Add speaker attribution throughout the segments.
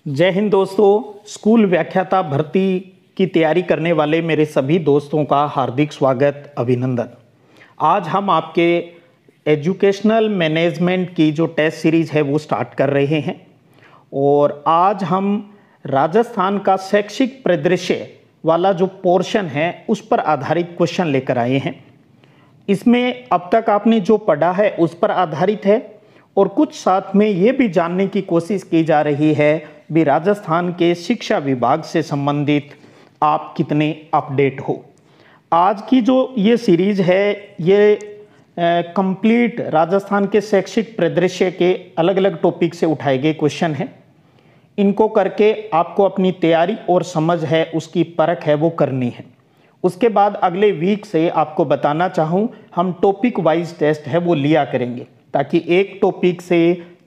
Speaker 1: जय हिंद दोस्तों। स्कूल व्याख्याता भर्ती की तैयारी करने वाले मेरे सभी दोस्तों का हार्दिक स्वागत, अभिनंदन। आज हम आपके एजुकेशनल मैनेजमेंट की जो टेस्ट सीरीज़ है वो स्टार्ट कर रहे हैं और आज हम राजस्थान का शैक्षिक परिदृश्य वाला जो पोर्शन है उस पर आधारित क्वेश्चन लेकर आए हैं। इसमें अब तक आपने जो पढ़ा है उस पर आधारित है और कुछ साथ में ये भी जानने की कोशिश की जा रही है भी राजस्थान के शिक्षा विभाग से संबंधित आप कितने अपडेट हो। आज की जो ये सीरीज है ये कंप्लीट राजस्थान के शैक्षिक परिदृश्य के अलग अलग टॉपिक से उठाए गए क्वेश्चन हैं। इनको करके आपको अपनी तैयारी और समझ है उसकी परख है वो करनी है। उसके बाद अगले वीक से आपको बताना चाहूँ हम टॉपिक वाइज टेस्ट है वो लिया करेंगे ताकि एक टॉपिक से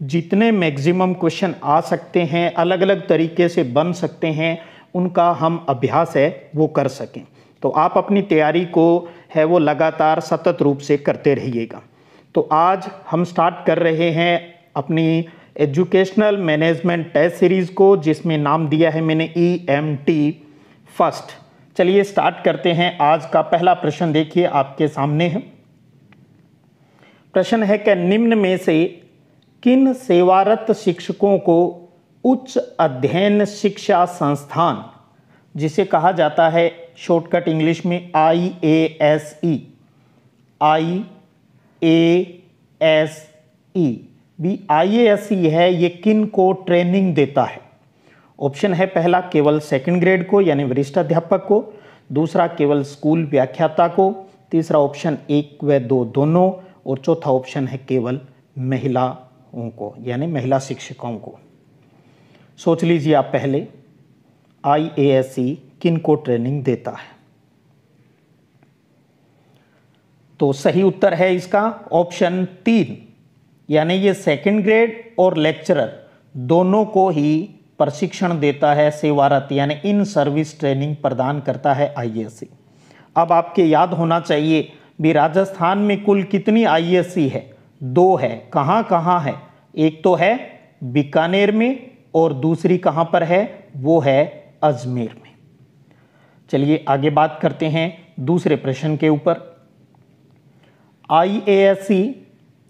Speaker 1: जितने मैक्सिमम क्वेश्चन आ सकते हैं, अलग अलग तरीके से बन सकते हैं, उनका हम अभ्यास है वो कर सकें। तो आप अपनी तैयारी को है वो लगातार सतत रूप से करते रहिएगा। तो आज हम स्टार्ट कर रहे हैं अपनी एजुकेशनल मैनेजमेंट टेस्ट सीरीज़ को, जिसमें नाम दिया है मैंने EMT फर्स्ट। चलिए स्टार्ट करते हैं। आज का पहला प्रश्न देखिए आपके सामने है। प्रश्न है कि निम्न में से किन सेवारत शिक्षकों को उच्च अध्ययन शिक्षा संस्थान, जिसे कहा जाता है शॉर्टकट इंग्लिश में IASE भी IASE है, ये किन को ट्रेनिंग देता है? ऑप्शन है पहला केवल सेकंड ग्रेड को यानी वरिष्ठ अध्यापक को, दूसरा केवल स्कूल व्याख्याता को, तीसरा ऑप्शन 1 व 2 दोनों, और चौथा ऑप्शन है केवल महिलाओं को यानी महिला शिक्षकों को। सोच लीजिए आप पहले IASE किन को ट्रेनिंग देता है। तो सही उत्तर है इसका ऑप्शन 3 यानी ये सेकंड ग्रेड और लेक्चरर दोनों को ही प्रशिक्षण देता है, सेवारत यानी इन सर्विस ट्रेनिंग प्रदान करता है IASE। अब आपके याद होना चाहिए भी राजस्थान में कुल कितनी IASE है? 2 है। कहाँ कहाँ है? एक तो है बीकानेर में और दूसरी कहाँ पर है? वो है अजमेर में। चलिए आगे बात करते हैं दूसरे प्रश्न के ऊपर। IASE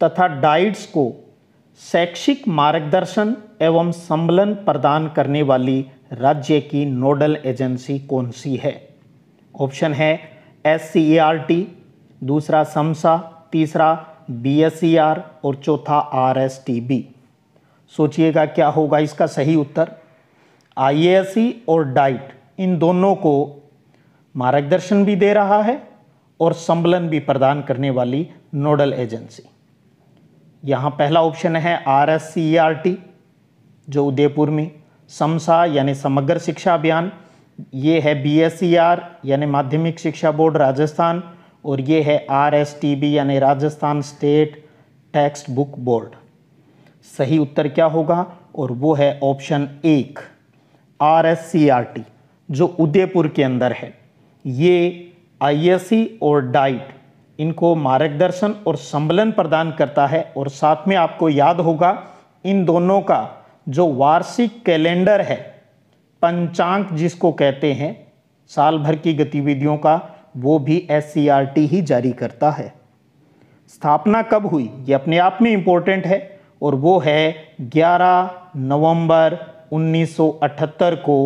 Speaker 1: तथा डाइट्स को शैक्षिक मार्गदर्शन एवं संबलन प्रदान करने वाली राज्य की नोडल एजेंसी कौन सी है? ऑप्शन है SCERT, दूसरा समसा, तीसरा BSER और चौथा RSTB। सोचिएगा क्या होगा इसका सही उत्तर। IASE और डाइट इन दोनों को मार्गदर्शन भी दे रहा है और संबलन भी प्रदान करने वाली नोडल एजेंसी। यहाँ पहला ऑप्शन है RSCERT जो उदयपुर में, समसा यानी समग्र शिक्षा अभियान, ये है BSER यानी माध्यमिक शिक्षा बोर्ड राजस्थान, और ये है RSTB यानी Rajasthan state text book board. सही उत्तर क्या होगा? और वो है ऑप्शन 1 RSCERT जो उदयपुर के अंदर है। ये IASE और डाइट इनको मार्गदर्शन और संबलन प्रदान करता है और साथ में आपको याद होगा इन दोनों का जो वार्षिक कैलेंडर है, पंचांग जिसको कहते हैं साल भर की गतिविधियों का, वो भी SCERT ही जारी करता है। स्थापना कब हुई ये अपने आप में इंपॉर्टेंट है और वो है 11 नवंबर 1978 को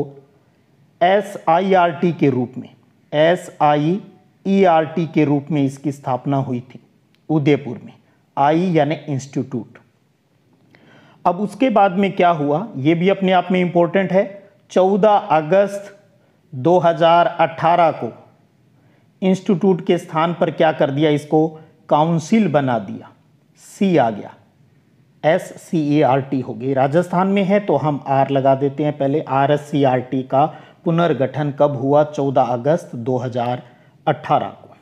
Speaker 1: SIERT के रूप में, SIERT के रूप में इसकी स्थापना हुई थी उदयपुर में। I यानी इंस्टीट्यूट। अब उसके बाद में क्या हुआ ये भी अपने आप में इंपॉर्टेंट है। 14 अगस्त 2018 को इंस्टीट्यूट के स्थान पर क्या कर दिया, इसको काउंसिल बना दिया, C आ गया, SCERT हो गई। राजस्थान में है तो हम R लगा देते हैं पहले। RSCERT का पुनर्गठन कब हुआ? 14 अगस्त 2018 को।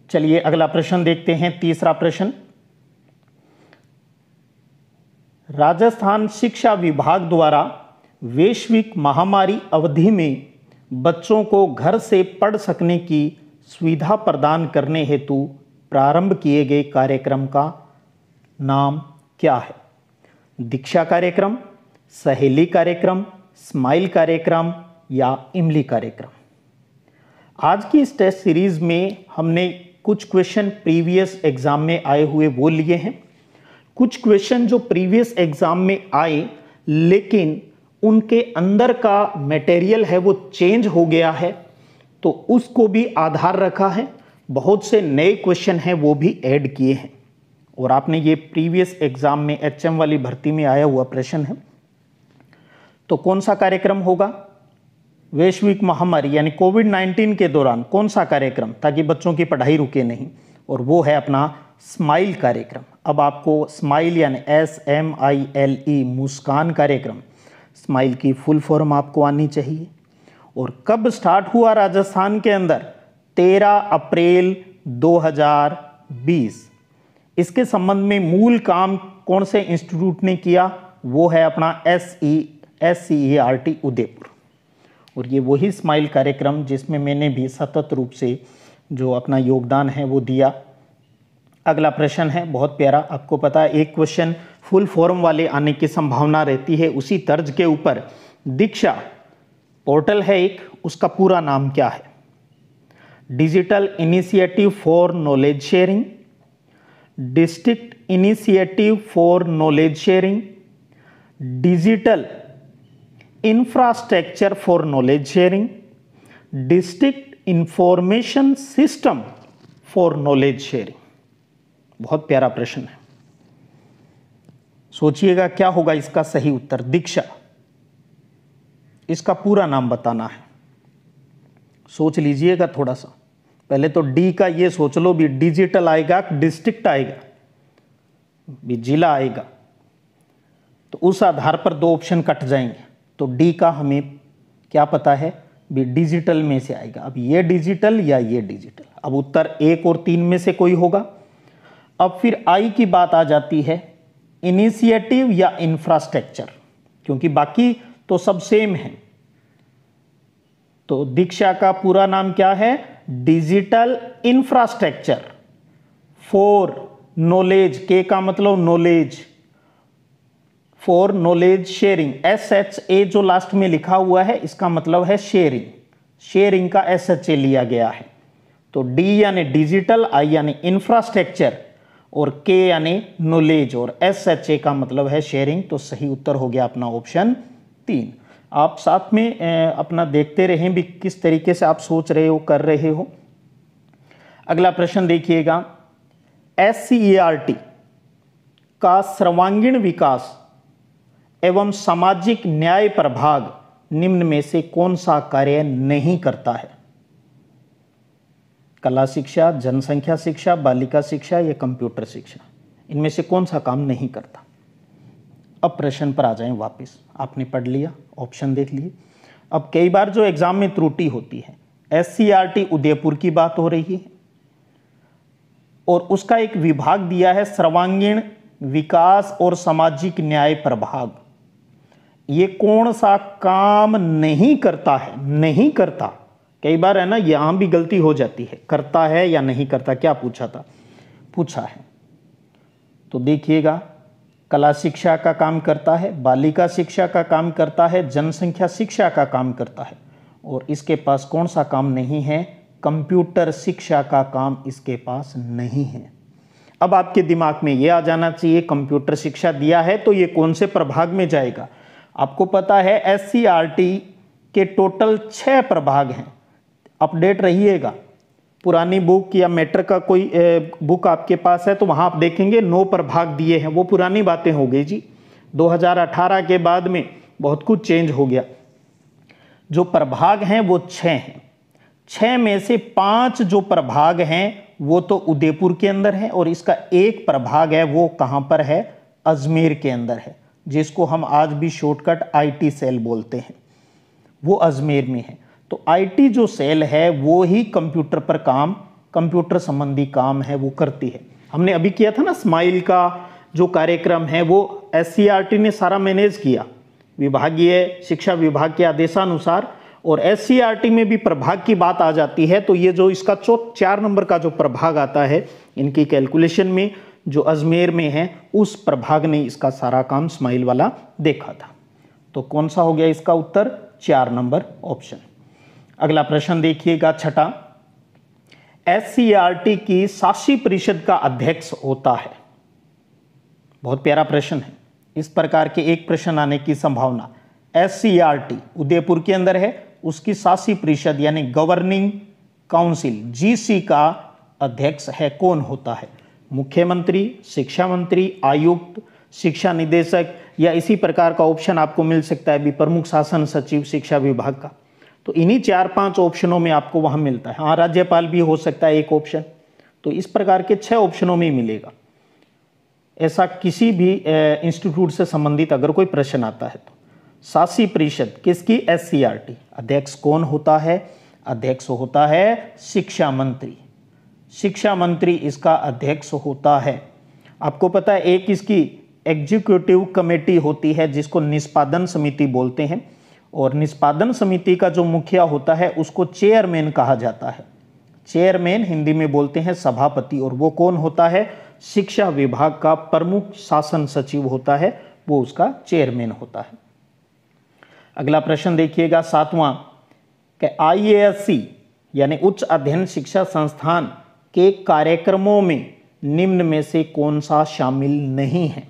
Speaker 1: चलिए अगला प्रश्न देखते हैं, तीसरा प्रश्न। राजस्थान शिक्षा विभाग द्वारा वैश्विक महामारी अवधि में बच्चों को घर से पढ़ सकने की सुविधा प्रदान करने हेतु प्रारंभ किए गए कार्यक्रम का नाम क्या है? दीक्षा कार्यक्रम, सहेली कार्यक्रम, स्माइल कार्यक्रम या इमली कार्यक्रम। आज की इस टेस्ट सीरीज में हमने कुछ क्वेश्चन प्रीवियस एग्जाम में आए हुए वो लिए हैं, कुछ क्वेश्चन जो प्रीवियस एग्जाम में आए लेकिन उनके अंदर का मटेरियल है वो चेंज हो गया है, तो उसको भी आधार रखा है। बहुत से नए क्वेश्चन हैं वो भी ऐड किए हैं। और आपने ये प्रीवियस एग्जाम में एचएम वाली भर्ती में आया हुआ प्रश्न है। तो कौन सा कार्यक्रम होगा? वैश्विक महामारी यानी कोविड-19 के दौरान कौन सा कार्यक्रम, ताकि बच्चों की पढ़ाई रुके नहीं, और वो है अपना स्माइल कार्यक्रम। अब आपको स्माइल यानी SMILE मुस्कान कार्यक्रम, स्माइल की फुल फॉर्म आपको आनी चाहिए। और कब स्टार्ट हुआ राजस्थान के अंदर? 13 अप्रैल 2020। इसके संबंध में मूल काम कौन से इंस्टीट्यूट ने किया? वो है अपना SCERT उदयपुर। और ये वही स्माइल कार्यक्रम जिसमें मैंने भी सतत रूप से जो अपना योगदान है वो दिया। अगला प्रश्न है बहुत प्यारा, आपको पता है एक क्वेश्चन फुल फॉर्म वाले आने की संभावना रहती है। उसी तर्ज के ऊपर दीक्षा पोर्टल है एक, उसका पूरा नाम क्या है? Digital initiative for knowledge sharing, district initiative for knowledge sharing, digital infrastructure for knowledge sharing, district information system for knowledge sharing. बहुत प्यारा प्रश्न है, सोचिएगा क्या होगा इसका सही उत्तर। दीक्षा, इसका पूरा नाम बताना है, सोच लीजिएगा थोड़ा सा। पहले तो डी का ये सोच लो भी, डिजिटल आएगा, डिस्ट्रिक्ट आएगा, भी जिला आएगा, तो उस आधार पर दो ऑप्शन कट जाएंगे। तो डी का हमें क्या पता है भी, डिजिटल में से आएगा। अब ये डिजिटल या ये डिजिटल, अब उत्तर 1 और 3 में से कोई होगा। अब फिर आई की बात आ जाती है, इनिशिएटिव या इंफ्रास्ट्रक्चर, क्योंकि बाकी तो सब सेम है। तो दीक्षा का पूरा नाम क्या है? डिजिटल इंफ्रास्ट्रक्चर फॉर नॉलेज, के का मतलब knowledge, for knowledge sharing, SHA जो लास्ट में लिखा हुआ है इसका मतलब है शेयरिंग, शेयरिंग का SHA लिया गया है। तो डी यानी डिजिटल, आई यानी इंफ्रास्ट्रक्चर और के यानी नॉलेज और SHA का मतलब है शेयरिंग। तो सही उत्तर हो गया अपना ऑप्शन 3। आप साथ में अपना देखते रहें भी किस तरीके से आप सोच रहे हो, कर रहे हो। अगला प्रश्न देखिएगा, SCERT का सर्वांगीण विकास एवं सामाजिक न्याय प्रभाग निम्न में से कौन सा कार्य नहीं करता है? कला शिक्षा, जनसंख्या शिक्षा, बालिका शिक्षा या कंप्यूटर शिक्षा, इनमें से कौन सा काम नहीं करता? अब प्रश्न पर आ जाएं वापस। आपने पढ़ लिया, ऑप्शन देख लिए। अब कई बार जो एग्जाम में त्रुटि होती है, SCERT उदयपुर की बात हो रही है और उसका एक विभाग दिया है सर्वांगीण विकास और सामाजिक न्याय प्रभाग। ये कौन सा काम नहीं करता है? नहीं करता। कई बार है ना, यहां भी गलती हो जाती है, करता है या नहीं करता। क्या पूछा था? पूछा है। तो देखिएगा, कला शिक्षा का काम करता है, बालिका शिक्षा का काम करता है, जनसंख्या शिक्षा का काम करता है, और इसके पास कौन सा काम नहीं है? कंप्यूटर शिक्षा का काम इसके पास नहीं है। अब आपके दिमाग में ये आ जाना चाहिए, कंप्यूटर शिक्षा दिया है तो ये कौन से प्रभाग में जाएगा? आपको पता है SCERT के टोटल 6 प्रभाग हैं। अपडेट रहिएगा, पुरानी बुक या मैटर का कोई बुक आपके पास है तो वहां आप देखेंगे 9 प्रभाग दिए हैं। वो पुरानी बातें हो गई जी, 2018 के बाद में बहुत कुछ चेंज हो गया। जो प्रभाग हैं वो 6 हैं। 6 में से 5 जो प्रभाग हैं वो तो उदयपुर के अंदर है, और इसका एक प्रभाग है वो कहां पर है? अजमेर के अंदर है, जिसको हम आज भी शॉर्टकट IT सेल बोलते हैं, वो अजमेर में है। तो IT जो सेल है वो ही कंप्यूटर पर काम, कंप्यूटर संबंधी काम है वो करती है। हमने अभी किया था ना स्माइल का जो कार्यक्रम है वो SCERT ने सारा मैनेज किया, विभागीय शिक्षा विभाग के आदेशानुसार। और SCERT में भी प्रभाग की बात आ जाती है तो ये जो इसका 4 नंबर का जो प्रभाग आता है इनकी कैलकुलेशन में, जो अजमेर में है, उस प्रभाग ने इसका सारा काम स्माइल वाला देखा था। तो कौन सा हो गया इसका उत्तर? 4 नंबर ऑप्शन। अगला प्रश्न देखिएगा छठा, SCERT की शासी परिषद का अध्यक्ष होता है। बहुत प्यारा प्रश्न है, इस प्रकार के एक प्रश्न आने की संभावना। SCERT उदयपुर के अंदर है, उसकी शासी परिषद यानी गवर्निंग काउंसिल GC का अध्यक्ष है कौन होता है? मुख्यमंत्री, शिक्षा मंत्री, आयुक्त, शिक्षा निदेशक, या इसी प्रकार का ऑप्शन आपको मिल सकता है भी प्रमुख शासन सचिव शिक्षा विभाग का। तो इन्हीं 4-5 ऑप्शनों में आपको वहां मिलता है। हाँ, राज्यपाल भी हो सकता है एक ऑप्शन। तो इस प्रकार के 6 ऑप्शनों में मिलेगा। ऐसा किसी भी इंस्टीट्यूट से संबंधित अगर कोई प्रश्न आता है तो शासी परिषद किसकी? SCERT। अध्यक्ष कौन होता है? अध्यक्ष होता है शिक्षा मंत्री। शिक्षा मंत्री इसका अध्यक्ष होता है। आपको पता है एक इसकी एग्जीक्यूटिव कमेटी होती है जिसको निष्पादन समिति बोलते हैं, और निष्पादन समिति का जो मुखिया होता है उसको चेयरमैन कहा जाता है। चेयरमैन हिंदी में बोलते हैं सभापति, और वो कौन होता है? शिक्षा विभाग का प्रमुख शासन सचिव होता है, वो उसका चेयरमैन होता है। अगला प्रश्न देखिएगा 7वां, कि IASC यानी उच्च अध्ययन शिक्षा संस्थान के कार्यक्रमों में निम्न में से कौन सा शामिल नहीं है?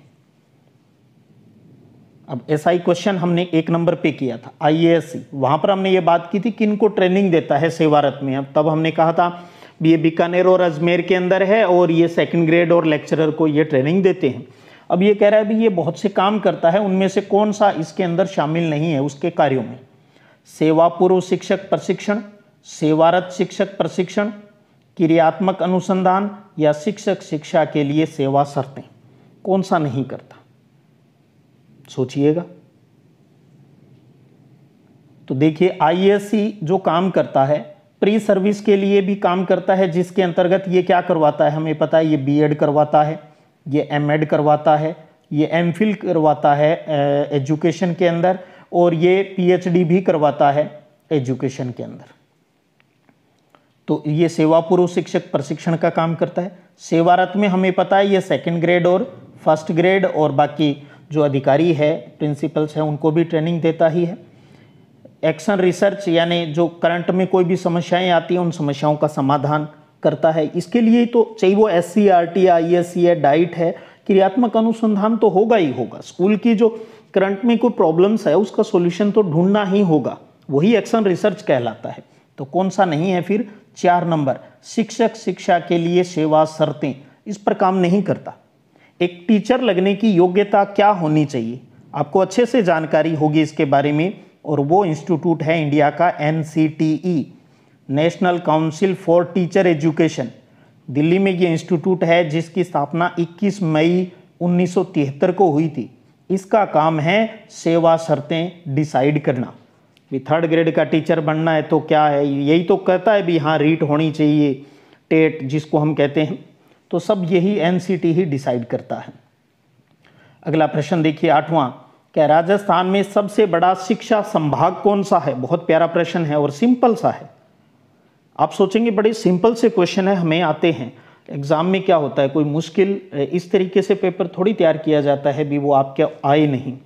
Speaker 1: अब ऐसा ही क्वेश्चन हमने 1 नंबर पे किया था IASC, वहां पर हमने ये बात की थी किनको ट्रेनिंग देता है सेवारत में। अब तब हमने कहा था ये बीकानेर और अजमेर के अंदर है और ये 2nd ग्रेड और लेक्चरर को ये ट्रेनिंग देते हैं। अब ये कह रहा है भी ये बहुत से काम करता है, उनमें से कौन सा इसके अंदर शामिल नहीं है उसके कार्यों में? सेवा पूर्व शिक्षक प्रशिक्षण, सेवारत शिक्षक प्रशिक्षण, क्रियात्मक अनुसंधान, या शिक्षक शिक्षा के लिए सेवा शर्तें, कौन सा नहीं करता? सोचिएगा। तो देखिए IASC जो काम करता है प्री सर्विस के लिए भी काम करता है, जिसके अंतर्गत ये क्या करवाता है? हमें पता है ये B.Ed करवाता है, ये M.Ed करवाता है, ये M.Phil करवाता है एजुकेशन के अंदर, और ये PhD भी करवाता है एजुकेशन के अंदर। तो ये सेवा पूर्व शिक्षक प्रशिक्षण का काम करता है। सेवारत में हमें पता है ये 2nd ग्रेड और 1st ग्रेड और बाकी जो अधिकारी है प्रिंसिपल्स हैं उनको भी ट्रेनिंग देता ही है। एक्शन रिसर्च यानी जो करंट में कोई भी समस्याएं आती हैं उन समस्याओं का समाधान करता है। इसके लिए तो चाहे वो SCERT या IASC है, डाइट है, क्रियात्मक अनुसंधान तो होगा ही होगा। स्कूल की जो करंट में कोई प्रॉब्लम्स है उसका सॉल्यूशन तो ढूंढना ही होगा, वही एक्शन रिसर्च कहलाता है। तो कौन सा नहीं है फिर? 4 नंबर, शिक्षक शिक्षा के लिए सेवा शर्तें, इस पर काम नहीं करता। एक टीचर लगने की योग्यता क्या होनी चाहिए? आपको अच्छे से जानकारी होगी इसके बारे में, और वो इंस्टीट्यूट है इंडिया का NCTE, national council for teacher education. Delhi में ये इंस्टीट्यूट है जिसकी स्थापना 21 मई 1973 को हुई थी। इसका काम है सेवा शर्तें डिसाइड करना। भी 3rd ग्रेड का टीचर बनना है तो क्या है, यही तो कहता है भी हाँ रीट होनी चाहिए, टेट जिसको हम कहते हैं, तो सब यही NCT ही डिसाइड करता है। अगला प्रश्न देखिए 8वां, क्या राजस्थान में सबसे बड़ा शिक्षा संभाग कौन सा है? बहुत प्यारा प्रश्न है और सिंपल सा है। आप सोचेंगे बड़े सिंपल से क्वेश्चन है, हमें आते हैं। एग्जाम में क्या होता है, कोई मुश्किल इस तरीके से पेपर थोड़ी तैयार किया जाता है भी वो आपके आए नहीं,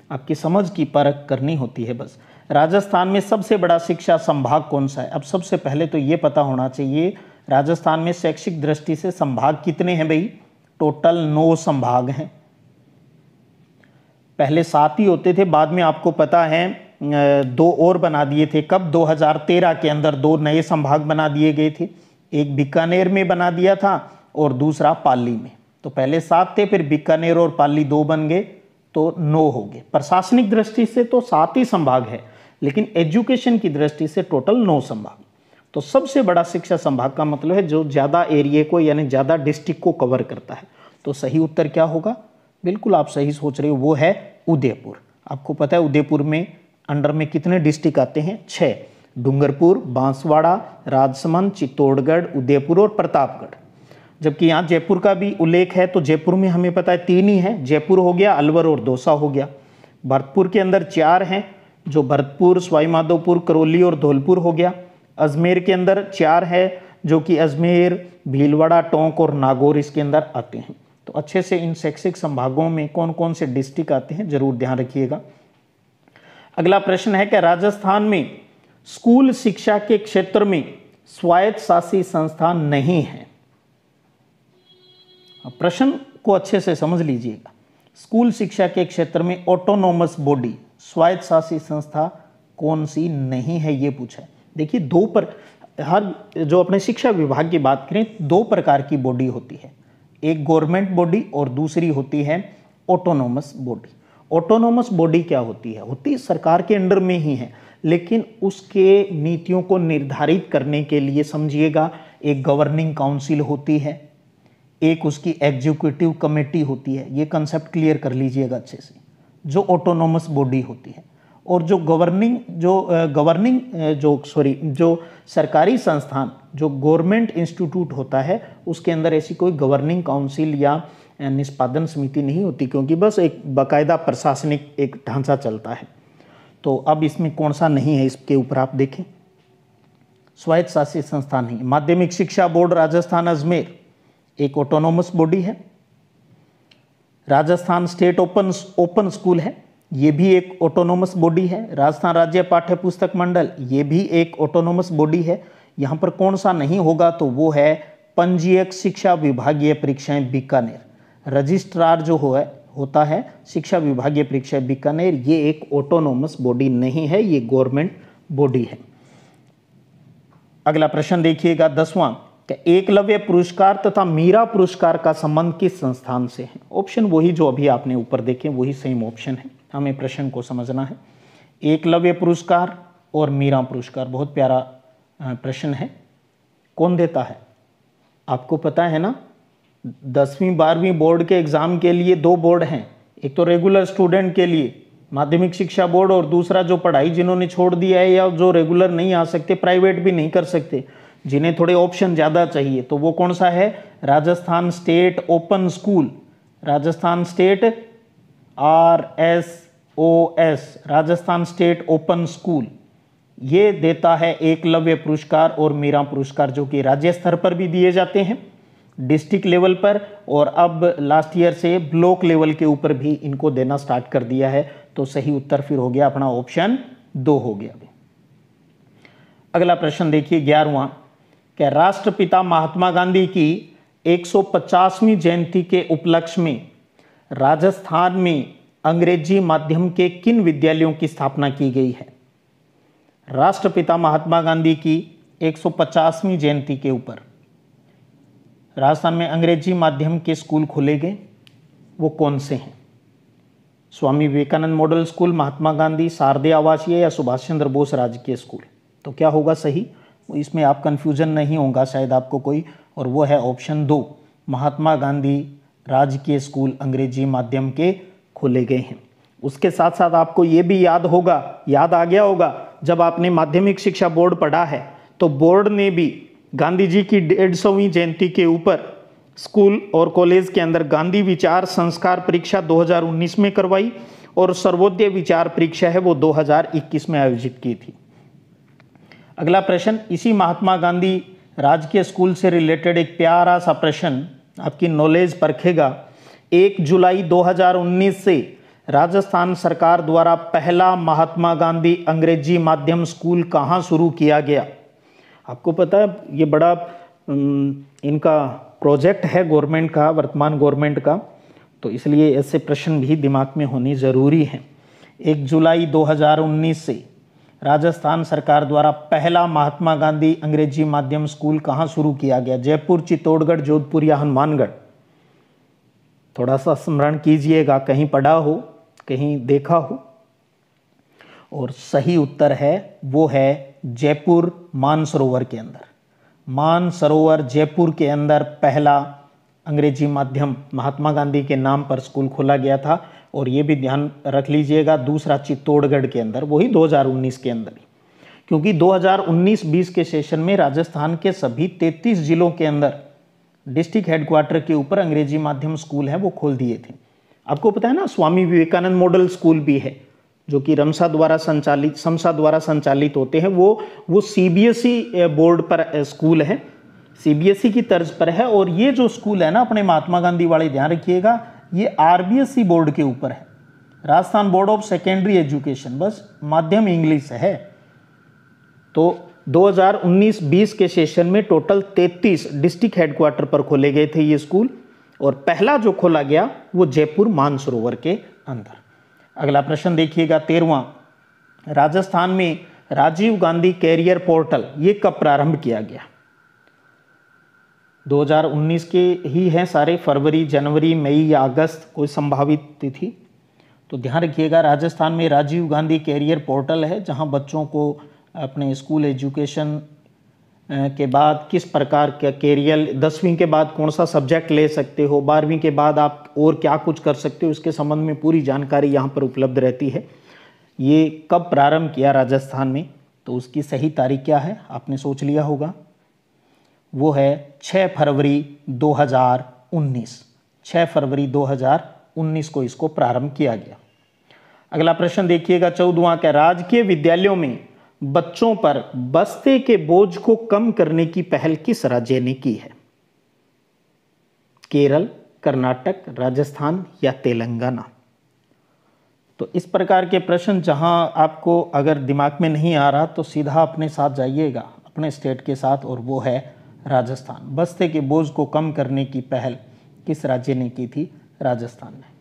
Speaker 1: आपकी समझ की परख करनी होती है बस। राजस्थान में सबसे बड़ा शिक्षा संभाग कौन सा है? अब सबसे पहले तो ये पता होना चाहिए राजस्थान में शैक्षिक दृष्टि से संभाग कितने हैं भाई? टोटल 9 संभाग हैं। पहले 7 ही होते थे, बाद में आपको पता है 2 और बना दिए थे। कब? 2013 के अंदर 2 नए संभाग बना दिए गए थे। एक बीकानेर में बना दिया था और दूसरा पाली में। तो पहले 7 थे, फिर बीकानेर और पाली 2 बन गए तो 9 हो गए। प्रशासनिक दृष्टि से तो 7 ही संभाग है, लेकिन एजुकेशन की दृष्टि से टोटल 9 संभाग। तो सबसे बड़ा शिक्षा संभाग का मतलब है जो ज़्यादा एरिया को यानी ज़्यादा डिस्ट्रिक्ट को कवर करता है। तो सही उत्तर क्या होगा? बिल्कुल आप सही सोच रहे हो, वो है उदयपुर। आपको पता है उदयपुर में अंडर में कितने डिस्ट्रिक्ट आते हैं? 6, डूंगरपुर, बांसवाड़ा, राजसमंद, चित्तौड़गढ़, उदयपुर और प्रतापगढ़। जबकि यहाँ जयपुर का भी उल्लेख है, तो जयपुर में हमें पता है 3 ही है, जयपुर हो गया, अलवर और दौसा हो गया। भरतपुर के अंदर 4 हैं, जो भरतपुर, सवाईमाधोपुर, करौली और धौलपुर हो गया। अजमेर के अंदर 4 है, जो कि अजमेर, भीलवाड़ा, टोंक और नागौर इसके अंदर आते हैं। तो अच्छे से इन शैक्षिक संभागों में कौन कौन से डिस्ट्रिक्ट आते हैं जरूर ध्यान रखिएगा। अगला प्रश्न है कि राजस्थान में स्कूल शिक्षा के क्षेत्र में स्वायत्त शासी संस्था नहीं है। प्रश्न को अच्छे से समझ लीजिएगा। स्कूल शिक्षा के क्षेत्र में ऑटोनोमस बॉडी, स्वायत्त शासी संस्था कौन सी नहीं है, ये पूछा है। देखिए हर जो अपने शिक्षा विभाग की बात करें, दो प्रकार की बॉडी होती है, एक गवर्नमेंट बॉडी और दूसरी होती है ऑटोनोमस बॉडी। ऑटोनोमस बॉडी क्या होती है सरकार के अंडर में ही है, लेकिन उसके नीतियों को निर्धारित करने के लिए समझिएगा एक गवर्निंग काउंसिल होती है, एक उसकी एग्जीक्यूटिव कमेटी होती है। ये कंसेप्ट क्लियर कर लीजिएगा अच्छे से, जो ऑटोनोमस बॉडी होती है। और जो सरकारी संस्थान, जो गवर्नमेंट इंस्टीट्यूट होता है, उसके अंदर ऐसी कोई गवर्निंग काउंसिल या निष्पादन समिति नहीं होती, क्योंकि बस एक बाकायदा प्रशासनिक एक ढांचा चलता है। तो अब इसमें कौन सा नहीं है, इसके ऊपर आप देखें। स्वायत्त शासित संस्था नहीं। माध्यमिक शिक्षा बोर्ड राजस्थान अजमेर एक ऑटोनोमस बॉडी है। राजस्थान स्टेट ओपन स्कूल है, ये भी एक ऑटोनोमस बॉडी है। राजस्थान राज्य पाठ्य पुस्तक मंडल, ये भी एक ऑटोनोमस बॉडी है। यहाँ पर कौन सा नहीं होगा, तो वो है पंजीयक शिक्षा विभागीय परीक्षाएं बीकानेर। रजिस्ट्रार जो होता है शिक्षा विभागीय परीक्षाएं बीकानेर, ये एक ऑटोनोमस बॉडी नहीं है, ये गवर्नमेंट बॉडी है। अगला प्रश्न देखिएगा 10वां, एकलव्य पुरस्कार तथा मीरा पुरस्कार का संबंध किस संस्थान से है। ऑप्शन वही जो अभी आपने ऊपर देखे, वही सेम ऑप्शन है, हमें प्रश्न को समझना है। एकलव्य पुरस्कार और मीरा पुरस्कार, बहुत प्यारा प्रश्न है। कौन देता है, आपको पता है ना। 10वीं 12वीं बोर्ड के एग्जाम के लिए दो बोर्ड हैं, एक तो रेगुलर स्टूडेंट के लिए माध्यमिक शिक्षा बोर्ड, और दूसरा जो पढ़ाई जिन्होंने छोड़ दिया है या जो रेगुलर नहीं आ सकते, प्राइवेट भी नहीं कर सकते, जिन्हें थोड़े ऑप्शन ज़्यादा चाहिए, तो वो कौन सा है, Rajasthan state open school, Rajasthan state RSOS, Rajasthan state open school, ये देता है एकलव्य पुरस्कार और मीरा पुरस्कार, जो कि राज्य स्तर पर भी दिए जाते हैं, डिस्ट्रिक्ट लेवल पर, और अब लास्ट ईयर से ब्लॉक लेवल के ऊपर भी इनको देना स्टार्ट कर दिया है। तो सही उत्तर फिर हो गया अपना ऑप्शन 2 हो गया। अगला प्रश्न देखिए 11वां, कि राष्ट्रपिता महात्मा गांधी की 150वीं जयंती के उपलक्ष्य में राजस्थान में अंग्रेजी माध्यम के किन विद्यालयों की स्थापना की गई है। राष्ट्रपिता महात्मा गांधी की 150वीं जयंती के ऊपर राजस्थान में अंग्रेजी माध्यम के स्कूल खोले गए, वो कौन से हैं। स्वामी विवेकानंद मॉडल स्कूल, महात्मा गांधी शारदीय आवासीय, या सुभाष चंद्र बोस राजकीय स्कूल। तो क्या होगा सही, इसमें आप कंफ्यूजन नहीं होगा शायद आपको कोई, और वो है ऑप्शन 2, महात्मा गांधी राजकीय स्कूल अंग्रेजी माध्यम के खोले गए हैं। उसके साथ साथ आपको ये भी याद आ गया होगा, जब आपने माध्यमिक शिक्षा बोर्ड पढ़ा है, तो बोर्ड ने भी गांधी जी की 150वीं जयंती के ऊपर स्कूल और कॉलेज के अंदर गांधी विचार संस्कार परीक्षा 2019 में करवाई, और सर्वोदय विचार परीक्षा है वो 2021 में आयोजित की थी। अगला प्रश्न इसी महात्मा गांधी राजकीय स्कूल से रिलेटेड एक प्यारा सा प्रश्न आपकी नॉलेज परखेगा। 1 जुलाई 2019 से राजस्थान सरकार द्वारा पहला महात्मा गांधी अंग्रेजी माध्यम स्कूल कहाँ शुरू किया गया। आपको पता है ये बड़ा इनका प्रोजेक्ट है गवर्नमेंट का, वर्तमान गवर्नमेंट का, तो इसलिए ऐसे प्रश्न भी दिमाग में होनी ज़रूरी हैं। 1 जुलाई 2019 से राजस्थान सरकार द्वारा पहला महात्मा गांधी अंग्रेजी माध्यम स्कूल कहाँ शुरू किया गया। जयपुर, चित्तौड़गढ़, जोधपुर या हनुमानगढ़। थोड़ा सा स्मरण कीजिएगा, कहीं पढ़ा हो, कहीं देखा हो। और सही उत्तर है वो है जयपुर मानसरोवर के अंदर। मानसरोवर जयपुर के अंदर पहला अंग्रेजी माध्यम महात्मा गांधी के नाम पर स्कूल खोला गया था। और ये भी ध्यान रख लीजिएगा, दूसरा चित्तौड़गढ़ के अंदर, वही 2019 के अंदर, क्योंकि 2019-20 के सेशन में राजस्थान के सभी 33 जिलों के अंदर डिस्ट्रिक्ट हेडक्वार्टर के ऊपर अंग्रेजी माध्यम स्कूल है वो खोल दिए थे। आपको पता है ना, स्वामी विवेकानंद मॉडल स्कूल भी है जो कि समसा द्वारा संचालित होते हैं। वो CBSE बोर्ड पर स्कूल है, CBSE की तर्ज पर है। और ये जो स्कूल है ना अपने महात्मा गांधी वाले, ध्यान रखिएगा, ये RBSE बोर्ड के ऊपर है। Rajasthan board of secondary education, बस माध्यम इंग्लिश है। तो 2019-20 के सेशन में टोटल 33 डिस्ट्रिक्ट हेडक्वार्टर पर खोले गए थे ये स्कूल, और पहला जो खोला गया वो जयपुर मानसरोवर के अंदर। अगला प्रश्न देखिएगा 13वां, राजस्थान में राजीव गांधी कैरियर पोर्टल ये कब प्रारंभ किया गया? 2019 के ही हैं सारे, फरवरी, जनवरी, मई या अगस्त, कोई संभावित तिथि? तो ध्यान रखिएगा, राजस्थान में राजीव गांधी कैरियर पोर्टल है, जहां बच्चों को अपने स्कूल एजुकेशन के बाद किस प्रकार का कैरियर, 10वीं के बाद कौन सा सब्जेक्ट ले सकते हो, 12वीं के बाद आप और क्या कुछ कर सकते हो, इसके संबंध में पूरी जानकारी यहाँ पर उपलब्ध रहती है। ये कब प्रारंभ किया राजस्थान में, तो उसकी सही तारीख क्या है आपने सोच लिया होगा, वो है 6 फरवरी 2019। 6 फरवरी 2019 को इसको प्रारंभ किया गया। अगला प्रश्न देखिएगा 14वां, क्या राजकीय विद्यालयों में बच्चों पर बस्ते के बोझ को कम करने की पहल किस राज्य ने की है? केरल, कर्नाटक, राजस्थान या तेलंगाना? तो इस प्रकार के प्रश्न जहां आपको अगर दिमाग में नहीं आ रहा तो सीधा अपने साथ जाइएगा, अपने स्टेट के साथ, और वो है राजस्थान। बस्ते के बोझ को कम करने की पहल किस राज्य ने की थी? राजस्थान ने।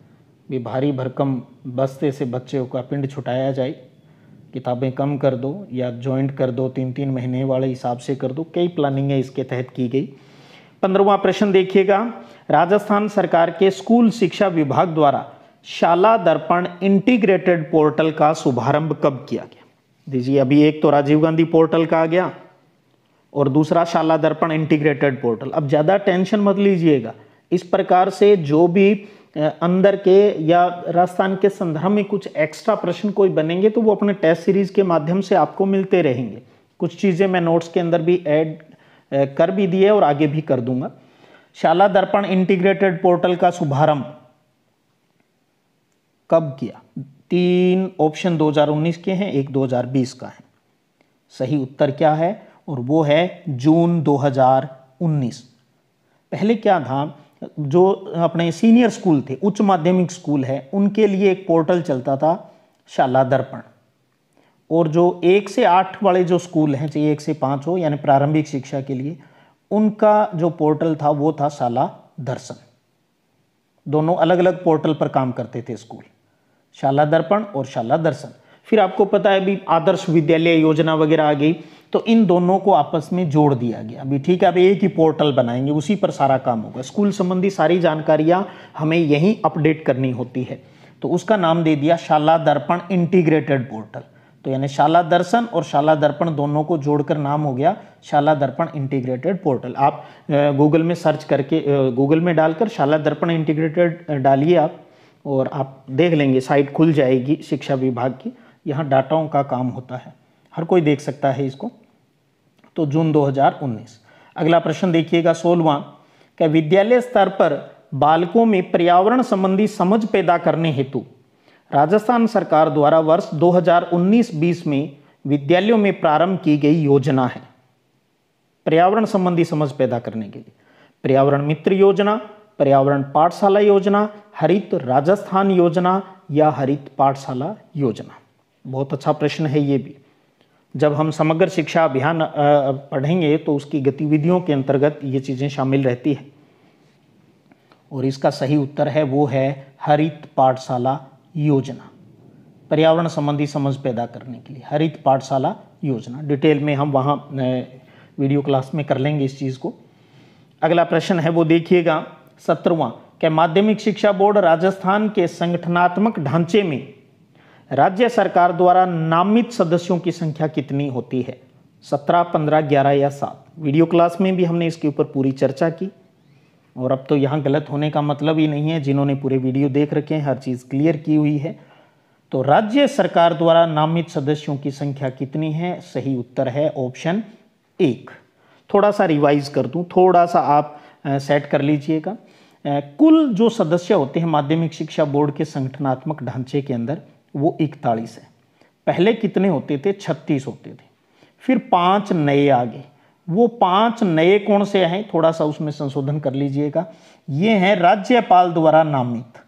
Speaker 1: भी भारी भरकम बस्ते से बच्चों का पिंड छुटाया जाए, किताबें कम कर दो या जॉइंट कर दो, 3-3 महीने वाले हिसाब से कर दो, कई प्लानिंगें इसके तहत की गई। 15वां प्रश्न देखिएगा, राजस्थान सरकार के स्कूल शिक्षा विभाग द्वारा शाला दर्पण इंटीग्रेटेड पोर्टल का शुभारंभ कब किया गया? दीजिए, अभी एक तो राजीव गांधी पोर्टल का आ गया और दूसरा शाला दर्पण इंटीग्रेटेड पोर्टल। अब ज़्यादा टेंशन मत लीजिएगा, इस प्रकार से जो भी अंदर के या राजस्थान के संदर्भ में कुछ एक्स्ट्रा प्रश्न कोई बनेंगे तो वो अपने टेस्ट सीरीज के माध्यम से आपको मिलते रहेंगे। कुछ चीज़ें मैं नोट्स के अंदर भी ऐड कर भी दिए और आगे भी कर दूंगा। शाला दर्पण इंटीग्रेटेड पोर्टल का शुभारंभ कब किया? 3 ऑप्शन 2019 के हैं, एक 2020 का है। सही उत्तर क्या है? और वो है जून 2019। पहले क्या था, जो अपने सीनियर स्कूल थे, उच्च माध्यमिक स्कूल है, उनके लिए एक पोर्टल चलता था शाला दर्पण, और जो 1 से 8 वाले जो स्कूल हैं, चाहे 1 से 5 हो, यानी प्रारंभिक शिक्षा के लिए, उनका जो पोर्टल था वो था शाला दर्शन। दोनों अलग अलग पोर्टल पर काम करते थे स्कूल, शाला दर्पण और शाला दर्शन। फिर आपको पता है अभी आदर्श विद्यालय योजना वगैरह आ गई, तो इन दोनों को आपस में जोड़ दिया गया। अभी ठीक है, अब एक ही पोर्टल बनाएंगे, उसी पर सारा काम होगा। स्कूल संबंधी सारी जानकारियां हमें यहीं अपडेट करनी होती है, तो उसका नाम दे दिया शाला दर्पण इंटीग्रेटेड पोर्टल। तो यानी शाला दर्शन और शाला दर्पण दोनों को जोड़कर नाम हो गया शाला दर्पण इंटीग्रेटेड पोर्टल। आप गूगल में सर्च करके, गूगल में डालकर शाला दर्पण इंटीग्रेटेड डालिए आप, और आप देख लेंगे, साइट खुल जाएगी शिक्षा विभाग की। यहाँ डाटाओं का काम होता है, हर कोई देख सकता है इसको। तो जून 2019। अगला प्रश्न देखिएगा 16वां, क्या विद्यालय स्तर पर बालकों में पर्यावरण संबंधी समझ पैदा करने हेतु राजस्थान सरकार द्वारा वर्ष 2019-20 में विद्यालयों में प्रारंभ की गई योजना है? पर्यावरण संबंधी समझ पैदा करने के लिए पर्यावरण मित्र योजना, पर्यावरण पाठशाला योजना, हरित राजस्थान योजना या हरित पाठशाला योजना? बहुत अच्छा प्रश्न है ये भी। जब हम समग्र शिक्षा अभियान पढ़ेंगे तो उसकी गतिविधियों के अंतर्गत ये चीज़ें शामिल रहती है, और इसका सही उत्तर है वो है हरित पाठशाला योजना। पर्यावरण संबंधी समझ पैदा करने के लिए हरित पाठशाला योजना, डिटेल में हम वहाँ वीडियो क्लास में कर लेंगे इस चीज़ को। अगला प्रश्न है वो देखिएगा 17वां, क्या माध्यमिक शिक्षा बोर्ड राजस्थान के संगठनात्मक ढांचे में राज्य सरकार द्वारा नामित सदस्यों की संख्या कितनी होती है? 17, 15, 11 या 7? वीडियो क्लास में भी हमने इसके ऊपर पूरी चर्चा की, और अब तो यहाँ गलत होने का मतलब ही नहीं है, जिन्होंने पूरे वीडियो देख रखे हैं हर चीज़ क्लियर की हुई है। तो राज्य सरकार द्वारा नामित सदस्यों की संख्या कितनी है? सही उत्तर है ऑप्शन 1। थोड़ा सा रिवाइज कर दूं, थोड़ा सा आप सेट कर लीजिएगा। कुल जो सदस्य होते हैं माध्यमिक शिक्षा बोर्ड के संगठनात्मक ढांचे के अंदर वो 41 है। पहले कितने होते थे? 36 होते थे। फिर 5 नए आ गए। वो 5 नए कौन से हैं? थोड़ा सा उसमें संशोधन कर लीजिएगा। ये हैं राज्यपाल द्वारा नामित।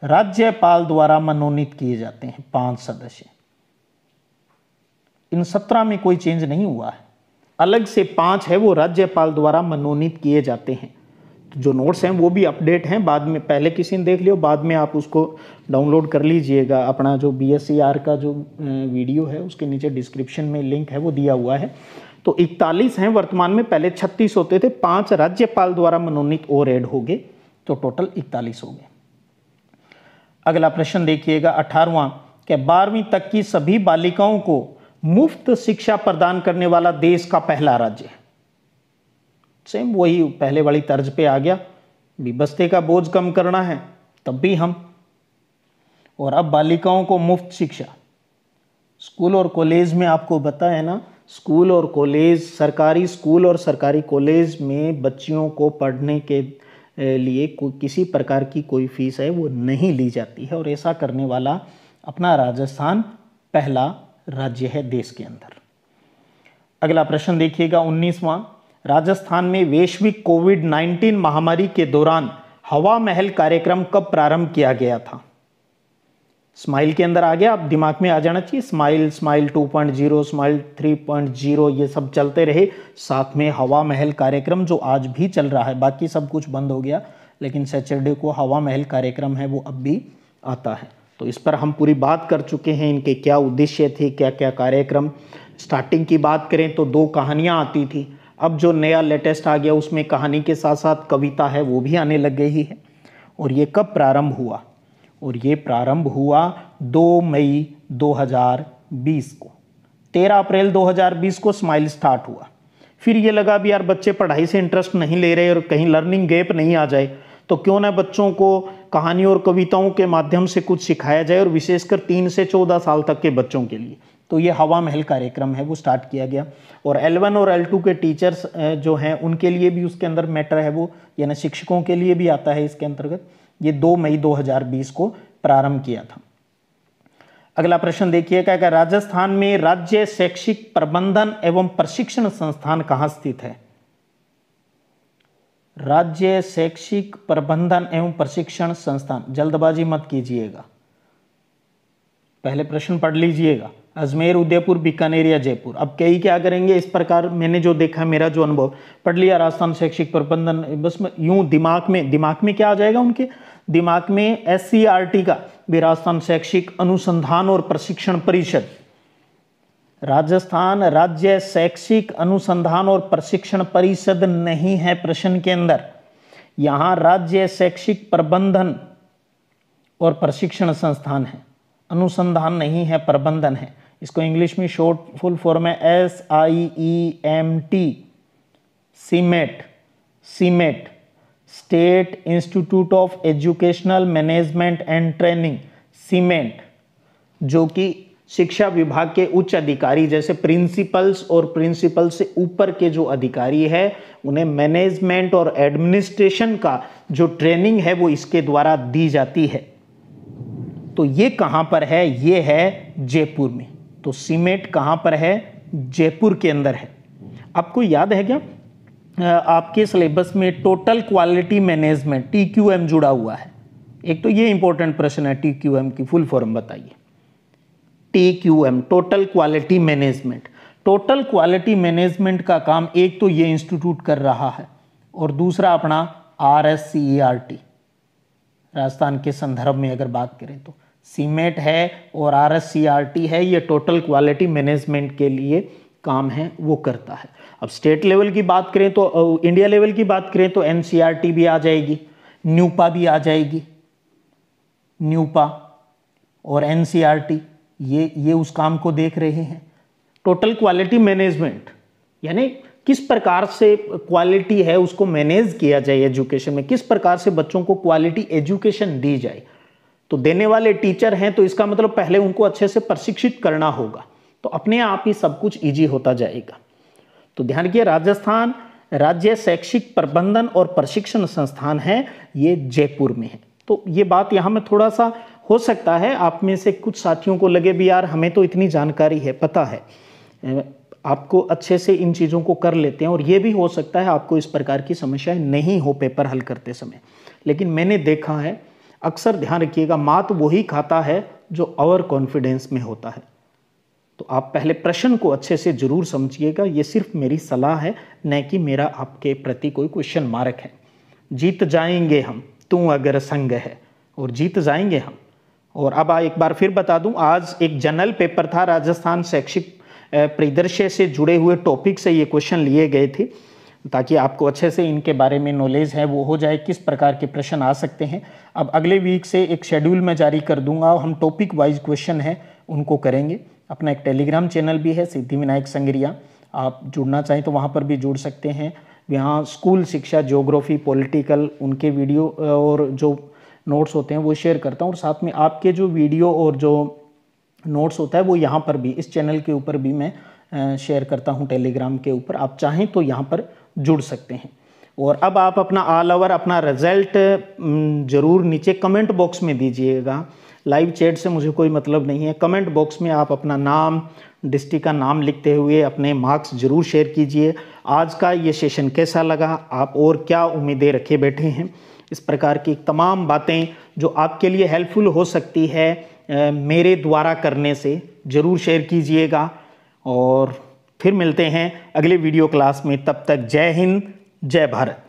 Speaker 1: राज्यपाल द्वारा मनोनीत किए जाते हैं 5 सदस्य। इन 17 में कोई चेंज नहीं हुआ है, अलग से 5 है वो राज्यपाल द्वारा मनोनीत किए जाते हैं। तो जो नोट्स हैं वो भी अपडेट हैं, बाद में पहले किसी ने देख लियो, बाद में आप उसको डाउनलोड कर लीजिएगा। अपना जो BSc का जो वीडियो है उसके नीचे डिस्क्रिप्शन में लिंक है वो दिया हुआ है। तो 41 हैं वर्तमान में, पहले 36 होते थे, 5 राज्यपाल द्वारा मनोनीत और ऐड हो गए, तो टोटल 41 हो गए। अगला प्रश्न देखिएगा 18वां, कि 12वीं तक की सभी बालिकाओं को मुफ्त शिक्षा प्रदान करने वाला देश का पहला राज्य है। सेम वही पहले वाली तर्ज पे आ गया, विबस्ते का बोझ कम करना है तब भी हम, और अब बालिकाओं को मुफ्त शिक्षा। स्कूल और कॉलेज में आपको पता है ना, स्कूल और कॉलेज, सरकारी स्कूल और सरकारी कॉलेज में बच्चियों को पढ़ने के लिए किसी प्रकार की कोई फीस है वो नहीं ली जाती है, और ऐसा करने वाला अपना राजस्थान पहला राज्य है देश के अंदर। अगला प्रश्न देखिएगा 19वां, राजस्थान में वैश्विक कोविड-19 महामारी के दौरान हवा महल कार्यक्रम कब प्रारंभ किया गया था? स्माइल के अंदर आ गया, आप दिमाग में आ जाना चाहिए, स्माइल, स्माइल 2.0, स्माइल 3.0 ये सब चलते रहे, साथ में हवा महल कार्यक्रम जो आज भी चल रहा है। बाकी सब कुछ बंद हो गया, लेकिन सैटरडे को हवा महल कार्यक्रम है वो अब भी आता है। तो इस पर हम पूरी बात कर चुके हैं, इनके क्या उद्देश्य थे, क्या क्या कार्यक्रम। स्टार्टिंग की बात करें तो 2 कहानियाँ आती थी, अब जो नया लेटेस्ट आ गया उसमें कहानी के साथ साथ कविता है वो भी आने लग गई है। और ये कब प्रारंभ हुआ? और ये प्रारंभ हुआ 2 मई 2020 को। 13 अप्रैल 2020 को स्माइल स्टार्ट हुआ। फिर ये लगा भी यार बच्चे पढ़ाई से इंटरेस्ट नहीं ले रहे और कहीं लर्निंग गैप नहीं आ जाए, तो क्यों ना बच्चों को कहानी और कविताओं के माध्यम से कुछ सिखाया जाए, और विशेषकर 3 से 14 साल तक के बच्चों के लिए। तो ये हवा महल कार्यक्रम है वो स्टार्ट किया गया, और L1 और L2 के टीचर्स जो हैं उनके लिए भी उसके अंदर मैटर है वो, यानी शिक्षकों के लिए भी आता है इसके अंतर्गत। ये 2 मई 2020 को प्रारंभ किया था। अगला प्रश्न देखिएगा कि राजस्थान में राज्य शैक्षिक प्रबंधन एवं प्रशिक्षण संस्थान कहाँ स्थित है? राज्य शैक्षिक प्रबंधन एवं प्रशिक्षण संस्थान, जल्दबाजी मत कीजिएगा, पहले प्रश्न पढ़ लीजिएगा। अजमेर, उदयपुर, बीकानेर या जयपुर। अब कई क्या करेंगे इस प्रकार, मैंने जो देखा, मेरा जो अनुभव, पढ़ लिया राजस्थान शैक्षिक प्रबंधन, बस यूं दिमाग में क्या आ जाएगा, उनके दिमाग में SCRT का भी, राजस्थान शैक्षिक अनुसंधान और प्रशिक्षण परिषद। राजस्थान राज्य शैक्षिक अनुसंधान और प्रशिक्षण परिषद नहीं है प्रश्न के अंदर, यहाँ राज्य शैक्षिक प्रबंधन और प्रशिक्षण संस्थान है, अनुसंधान नहीं है, प्रबंधन है। इसको इंग्लिश में शॉर्ट फुल फॉर्म है SIEMT, SIEMT, state institute of educational management and training, SIEMT, जो कि शिक्षा विभाग के उच्च अधिकारी, जैसे प्रिंसिपल्स और प्रिंसिपल से ऊपर के जो अधिकारी है उन्हें मैनेजमेंट और एडमिनिस्ट्रेशन का जो ट्रेनिंग है वो इसके द्वारा दी जाती है। तो ये कहाँ पर है? ये है जयपुर में। तो सीमेट कहाँ पर है? जयपुर के अंदर है। आपको याद है क्या, आपके सिलेबस में टोटल क्वालिटी मैनेजमेंट TQM जुड़ा हुआ है। एक तो ये इंपॉर्टेंट प्रश्न है, TQM की फुल फॉर्म बताइए। TQM, total quality management. Total quality management का काम एक तो ये इंस्टीट्यूट कर रहा है, और दूसरा अपना RSCERT, राजस्थान के संदर्भ में अगर बात करें तो सीमेट है और RSCERT है, ये टोटल क्वालिटी मैनेजमेंट के लिए काम है वो करता है। अब स्टेट लेवल की बात करें तो, इंडिया लेवल की बात करें तो NCERT भी आ जाएगी, न्यूपा भी आ जाएगी, न्यूपा और NCERT ये उस काम को देख रहे हैं। टोटल क्वालिटी मैनेजमेंट यानी किस प्रकार से क्वालिटी है उसको मैनेज किया जाए एजुकेशन में, किस प्रकार से बच्चों को क्वालिटी एजुकेशन दी जाए। तो देने वाले टीचर हैं तो इसका मतलब पहले उनको अच्छे से प्रशिक्षित करना होगा, तो अपने आप ही सब कुछ इजी होता जाएगा। तो ध्यान रखिए, राजस्थान राज्य शैक्षिक प्रबंधन और प्रशिक्षण संस्थान है, ये जयपुर में है। तो ये बात यहाँ में थोड़ा सा हो सकता है आप में से कुछ साथियों को लगे भी यार हमें तो इतनी जानकारी है, पता है, आपको अच्छे से इन चीज़ों को कर लेते हैं, और ये भी हो सकता है आपको इस प्रकार की समस्याएं नहीं हो पेपर हल करते समय। लेकिन मैंने देखा है अक्सर ध्यान रखिएगा, मात वही खाता है जो ओवर कॉन्फिडेंस में होता है। तो आप पहले प्रश्न को अच्छे से जरूर समझिएगा, ये सिर्फ मेरी सलाह है, न कि मेरा आपके प्रति कोई क्वेश्चन मार्क है। जीत जाएंगे हम, तू अगर संग है, और जीत जाएंगे हम। और अब एक बार फिर बता दूं, आज एक जनरल पेपर था, राजस्थान शैक्षिक परिदृश्य से जुड़े हुए टॉपिक से ये क्वेश्चन लिए गए थे, ताकि आपको अच्छे से इनके बारे में नॉलेज है वो हो जाए, किस प्रकार के प्रश्न आ सकते हैं। अब अगले वीक से एक शेड्यूल मैं जारी कर दूंगा, हम टॉपिक वाइज क्वेश्चन है उनको करेंगे। अपना एक टेलीग्राम चैनल भी है, सिद्धिविनायक संगरिया, आप जुड़ना चाहें तो वहाँ पर भी जुड़ सकते हैं। यहाँ स्कूल शिक्षा, ज्योग्राफी, पॉलिटिकल, उनके वीडियो और जो नोट्स होते हैं वो शेयर करता हूँ, और साथ में आपके जो वीडियो और जो नोट्स होता है वो यहाँ पर भी, इस चैनल के ऊपर भी मैं शेयर करता हूँ टेलीग्राम के ऊपर। आप चाहें तो यहाँ पर जुड़ सकते हैं। और अब आप अपना ऑल ओवर अपना रिजल्ट ज़रूर नीचे कमेंट बॉक्स में दीजिएगा। लाइव चैट से मुझे कोई मतलब नहीं है, कमेंट बॉक्स में आप अपना नाम, डिस्ट्रिक्ट का नाम लिखते हुए अपने मार्क्स ज़रूर शेयर कीजिए। आज का ये सेशन कैसा लगा, आप और क्या उम्मीदें रखे बैठे हैं, इस प्रकार की तमाम बातें जो आपके लिए हेल्पफुल हो सकती है मेरे द्वारा करने से, ज़रूर शेयर कीजिएगा। और फिर मिलते हैं अगले वीडियो क्लास में, तब तक जय हिंद, जय भारत।